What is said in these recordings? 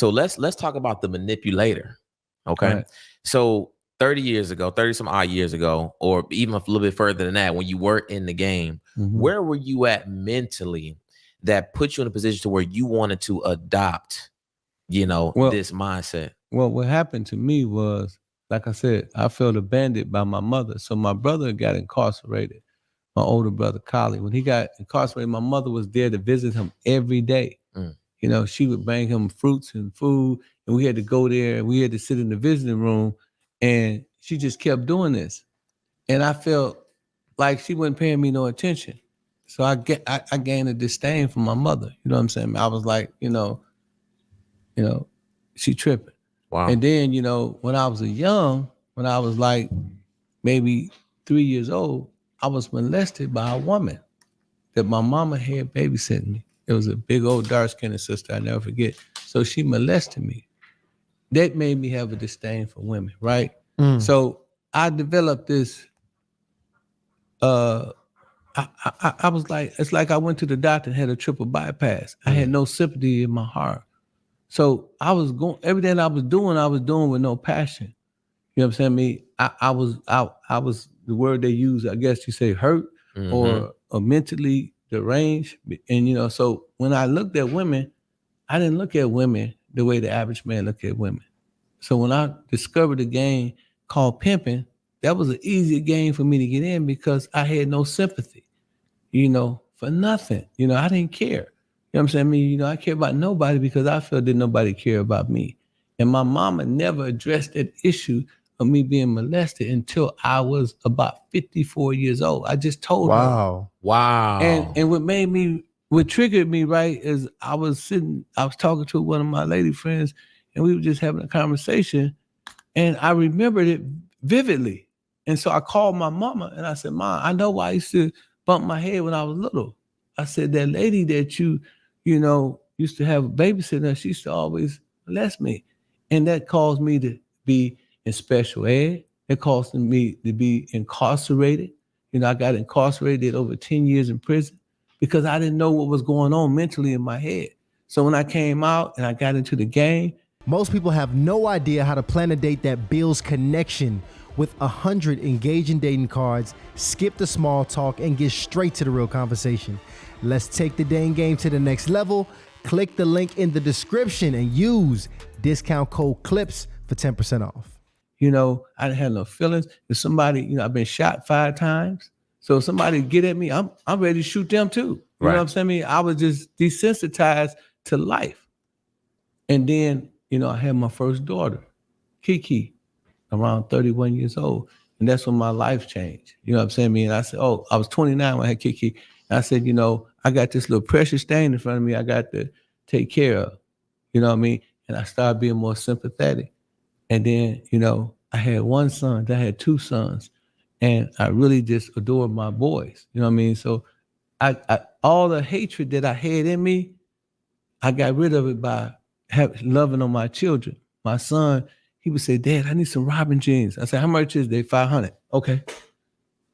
So let's talk about the manipulator. All Okay. right. So 30 years ago, 30 some odd years ago, or even a little bit further than that, when you were in the game, Mm-hmm. where were you at mentally that put you in a position to where you wanted to adopt, Well, this mindset? well, what happened to me was, like I said, I felt abandoned by my mother. So my brother got incarcerated. My older brother, Collie, when he got incarcerated, my mother was there to visit him every day. Mm. She would bring him fruits and food, and we had to go there and we had to sit in the visiting room, and she just kept doing this. And I felt like she wasn't paying me no attention. So I gained a disdain for my mother. You know what I'm saying? I was like, she tripping. Wow. And then, when I was when I was like maybe 3 years old, I was molested by a woman that my mama had babysitting me. It was a big old dark-skinned sister, I never forget. So she molested me. That made me have a disdain for women, right? So I developed this, I was like, it's like I went to the doctor and had a triple bypass. I had no sympathy in my heart. So I was going, everything I was doing with no passion. You know what I'm saying? I was the word they use, I guess you say hurt or mentally deranged. And so when I looked at women, I didn't look at women the way the average man look at women. So when I discovered a game called pimping, that was an easy game for me to get in because I had no sympathy, for nothing. I didn't care. You know what I'm saying? I care about nobody because I felt that nobody cared about me. And my mama never addressed that issue of me being molested until I was about 54 years old. I just told her. Wow. And what triggered me, right, is I was talking to one of my lady friends, and we were just having a conversation, and I remembered it vividly. And so I called my mama and I said, Mom, I know why I used to bump my head when I was little. I said, that lady that used to have a babysitter, she used to always molest me. And that caused me to be in special ed. It caused me to be incarcerated. I got incarcerated, did over 10 years in prison because I didn't know what was going on mentally in my head. So when I came out and I got into the game, most people have no idea how to plan a date that builds connection. With 100 engaging dating cards, skip the small talk and get straight to the real conversation. Let's take the dating game to the next level. Click the link in the description and use discount code CLIPS for 10% off. I didn't have no feelings. If somebody, I've been shot 5 times. So if somebody get at me, I'm ready to shoot them too. You know what I'm saying? I was just desensitized to life. And then, I had my first daughter, Kiki, around 31 years old. And that's when my life changed. You know what I'm saying? And I said, I was 29 when I had Kiki. And I said, I got this little precious thing in front of me I got to take care of. You know what I mean? And I started being more sympathetic. And then, I had one son, I had 2 sons. And I really just adored my boys. You know what I mean? So I all the hatred that I had in me, I got rid of it by loving on my children. My son, he would say, Dad, I need some Robin jeans. I said, how much is they? 500. Okay.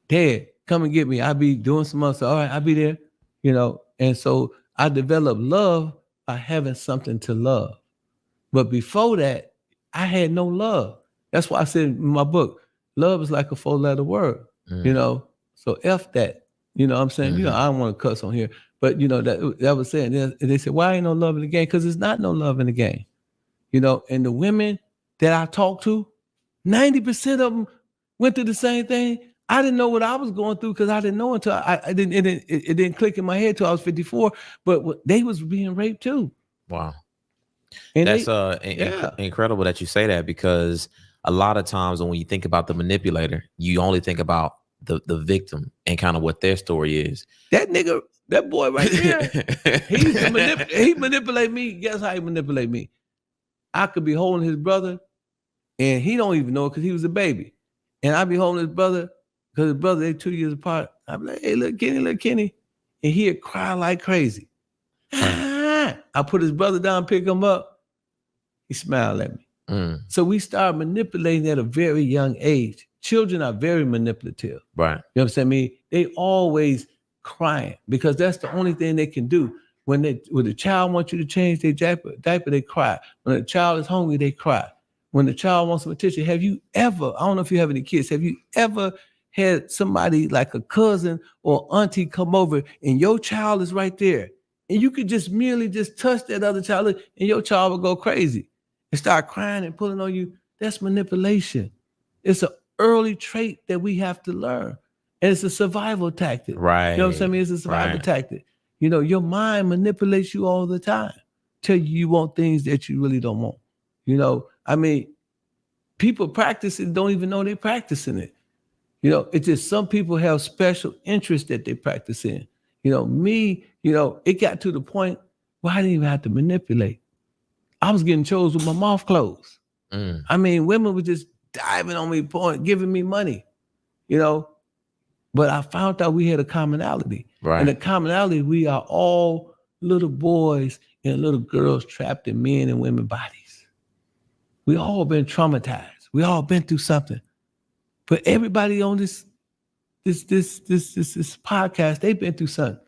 Dad, come and get me. I'll be doing some other stuff. All right, I'll be there. And so I developed love by having something to love. But before that, I had no love. That's why I said in my book, love is like a 4-letter word, So F that. You know what I'm saying? I don't want to cuss on here. But, that was saying. And they said, why ain't no love in the game? Because there's not no love in the game. And the women that I talked to, 90% of them went through the same thing. I didn't know what I was going through because I didn't know until it didn't click in my head till I was 54. But they was being raped too. Wow. And that's incredible that you say that, because a lot of times when you think about the manipulator, you only think about the victim and kind of what their story is. That boy right there, he manipulate me. Guess how he manipulate me? I could be holding his brother and he don't even know it because he was a baby. And I be holding his brother because his brother, they 2 years apart. I be like, hey, little Kenny. And he'd cry like crazy. I put his brother down, pick him up. He smiled at me. So we started manipulating at a very young age. Children are very manipulative. Right. You know what I'm saying? They always crying because that's the only thing they can do. when the child wants you to change their diaper, they cry. When the child is hungry, they cry. When the child wants some attention, have you ever, I don't know if you have any kids, have you ever had somebody like a cousin or auntie come over and your child is right there and you could just merely just touch that other child and your child will go crazy and start crying and pulling on you? That's manipulation. It's an early trait that we have to learn. And it's a survival tactic. Right. You know what I'm saying? It's a survival tactic. You know, your mind manipulates you all the time. Tell you want things that you really don't want. You know, I mean, people practice it, don't even know they're practicing it. You know, it's just some people have special interests that they practice in. You know, me, you know, it got to the point where I didn't even have to manipulate. I was getting chose with my mouth closed. I mean, women were just diving on me, giving me money, you know. But I found out we had a commonality. Right. And the commonality, we are all little boys and little girls trapped in men and women bodies. We all been traumatized. We all been through something. But everybody on this podcast, they've been through something.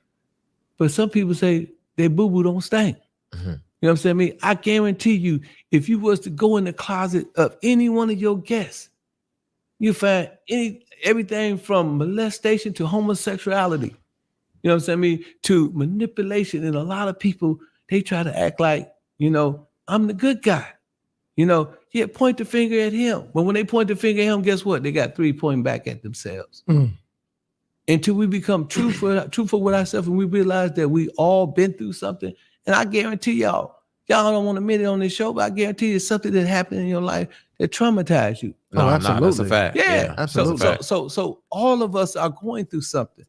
But some people say their boo-boo don't stink. Mm-hmm. You know what I'm saying? I mean, I guarantee you, if you was to go in the closet of any one of your guests, you find everything from molestation to homosexuality. You know what I'm saying? I mean, to manipulation. And a lot of people, they try to act like, you know, I'm the good guy. You know, yeah, point the finger at him. But when they point the finger at him, guess what? They got 3 pointing back at themselves. Until we become truthful with ourselves and we realize that we all been through something. And I guarantee y'all don't want to admit it on this show, but I guarantee it's something that happened in your life that traumatized you. No, absolutely. That's a fact. Yeah, absolutely. So all of us are going through something.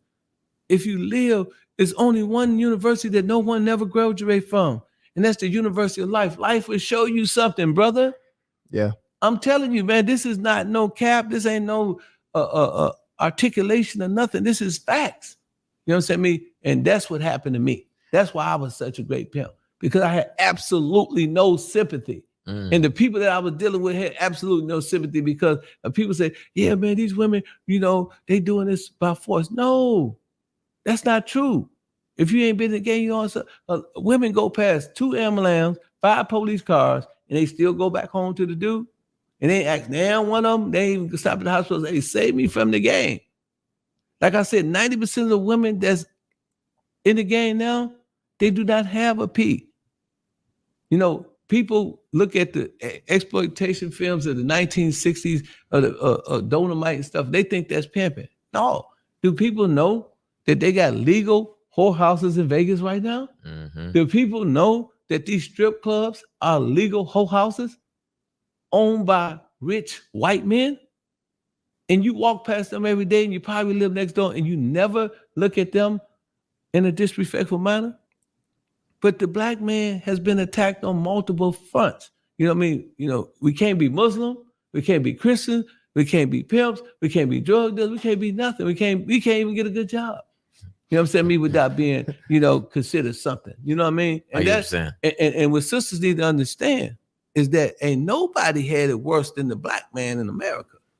If you live, there's only one university that no one never graduate from, and that's the University of Life. Life will show you something, brother. Yeah. I'm telling you, man, this is not no cap. This ain't no articulation or nothing. This is facts. You know what I'm saying? And that's what happened to me. That's why I was such a great pimp, because I had absolutely no sympathy. And the people that I was dealing with had absolutely no sympathy, because people say, yeah, man, these women, you know, they doing this by force. No, that's not true. If you ain't been in the game, you know, women go past 2 ambulance, 5 police cars, and they still go back home to the dude. And they ask, now one of them, they even stop at the hospital and say, hey, save me from the game. Like I said, 90% of the women that's in the game now, they do not have a P. You know, people look at the exploitation films of the 1960s, or the Dolomite and stuff. They think that's pimping. No. Do people know that they got legal whorehouses in Vegas right now? Mm-hmm. Do people know that these strip clubs are legal whorehouses owned by rich white men? And you walk past them every day and you probably live next door and you never look at them in a disrespectful manner. But the black man has been attacked on multiple fronts. You know what I mean? You know, we can't be Muslim, we can't be Christian, we can't be pimps, we can't be drug dealers, we can't be nothing. We can't even get a good job. You know what I'm saying? Me without being, you know, considered something. You know what I mean? And that's and what sisters need to understand is that ain't nobody had it worse than the black man in America.